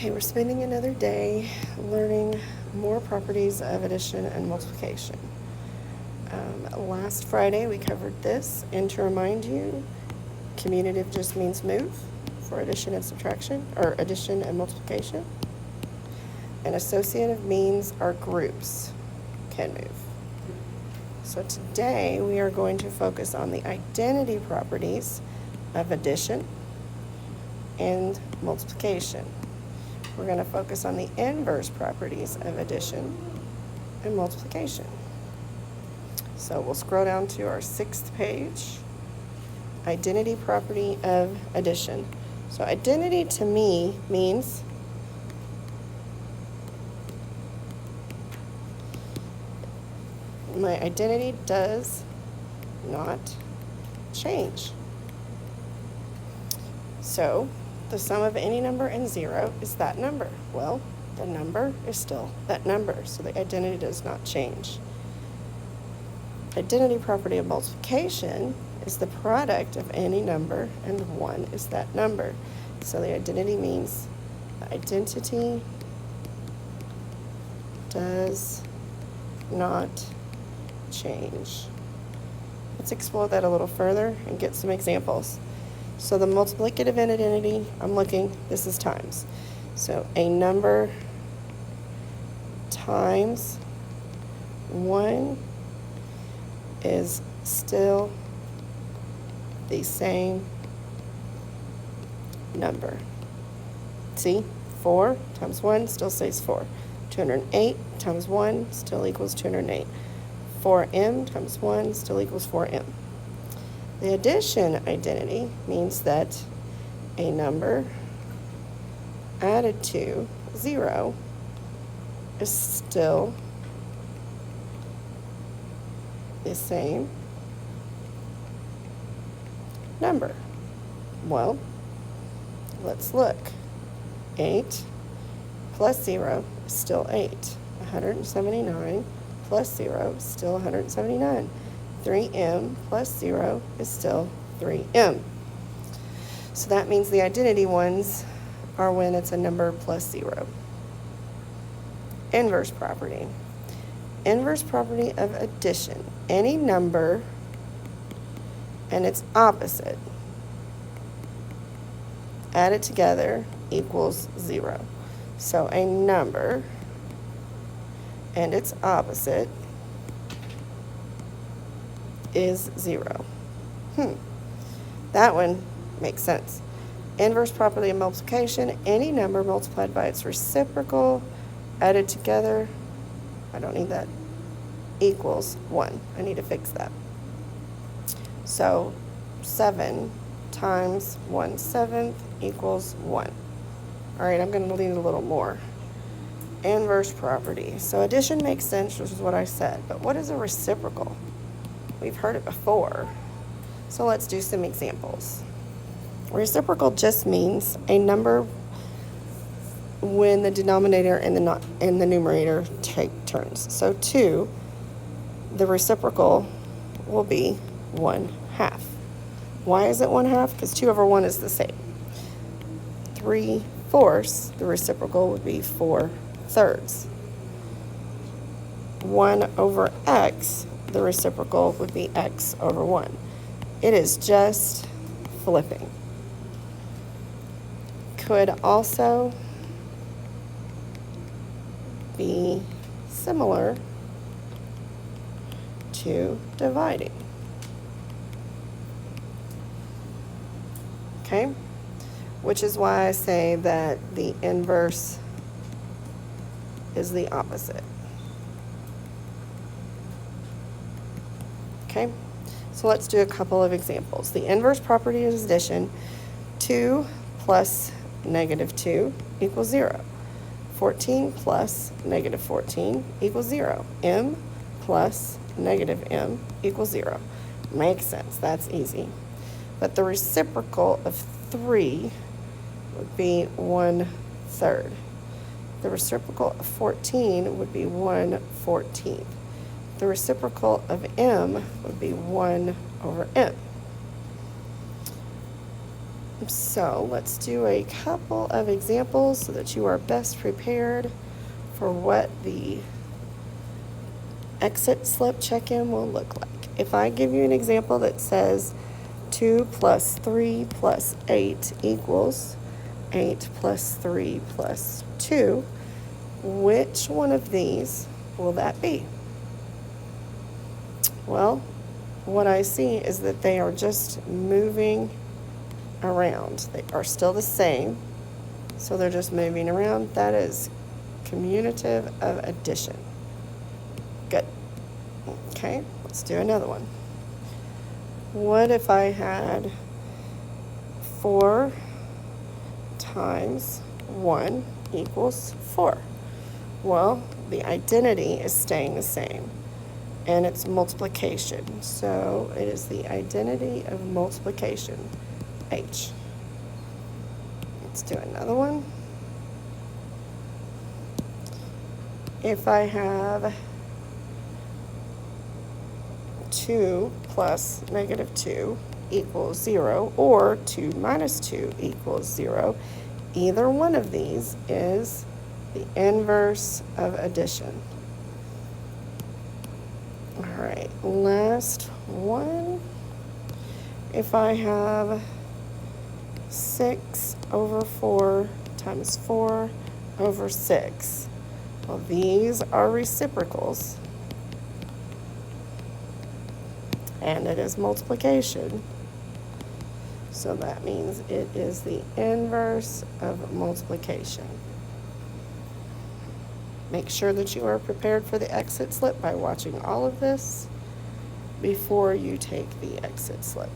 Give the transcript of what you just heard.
Okay, we're spending another day learning more properties of addition and multiplication. Last Friday we covered this, and to remind you, commutative just means move for addition and subtraction, or addition and multiplication. And associative means our groups can move. So today we are going to focus on the identity properties of addition and multiplication. We're going to focus on the inverse properties of addition and multiplication. So we'll scroll down to our 6th page, identity property of addition. So identity to me means my identity does not change. So the sum of any number and 0 is that number. Well, the number is still that number, so the identity does not change. Identity property of multiplication is the product of any number, and 1 is that number. So the identity means the identity does not change. Let's explore that a little further and get some examples. So the multiplicative identity, I'm looking, this is times. So a number times 1 is still the same number. See, 4 times 1 still stays 4. 208 times 1 still equals 208. 4m times 1 still equals 4m. The addition identity means that a number added to 0 is still the same number. Well, let's look. 8 plus 0 is still 8. 179 plus 0 is still 179. 3m plus 0 is still 3m. So that means the identity ones are when it's a number plus 0. Inverse property. Inverse property of addition. Any number and its opposite added together equals 0. So a number and its opposite is 0. That one makes sense. Inverse property of multiplication, any number multiplied by its reciprocal added together, I don't need that, equals 1. I need to fix that. So 7 times 1/7 equals 1. All right, I'm going to need a little more. Inverse property. So addition makes sense, which is what I said, but what is a reciprocal? We've heard it before, so let's do some examples. Reciprocal just means a number when the denominator and the numerator take turns. So 2, the reciprocal will be 1/2. Why is it 1/2? Because 2 over 1 is the same. 3/4, the reciprocal would be 4/3. 1 over x, the reciprocal would be x over 1. It is just flipping. Could also be similar to dividing. Okay? Which is why I say that the inverse is the opposite. Okay, so let's do a couple of examples. The inverse property of addition, 2 plus -2 equals 0. 14 plus -14 equals 0. M plus -m equals 0. Makes sense, that's easy. But the reciprocal of 3 would be 1/3. The reciprocal of 14 would be 1/14. The reciprocal of m would be 1 over m. So let's do a couple of examples so that you are best prepared for what the exit slip check-in will look like. If I give you an example that says 2 plus 3 plus 8 equals 8 plus 3 plus 2, which one of these will that be? Well, what I see is that they are just moving around. They are still the same, so they're just moving around. That is commutative of addition. Good. Okay, let's do another one. What if I had 4 times 1 equals 4? Well, the identity is staying the same, and it's multiplication. So it is the identity of multiplication, H. Let's do another one. If I have 2 plus negative 2 equals 0, or 2 minus 2 equals 0, either one of these is the inverse of addition. All right, last one. If I have 6 over 4 times 4 over 6, well, these are reciprocals, and it is multiplication. So that means it is the inverse of multiplication. Make sure that you are prepared for the exit slip by watching all of this before you take the exit slip.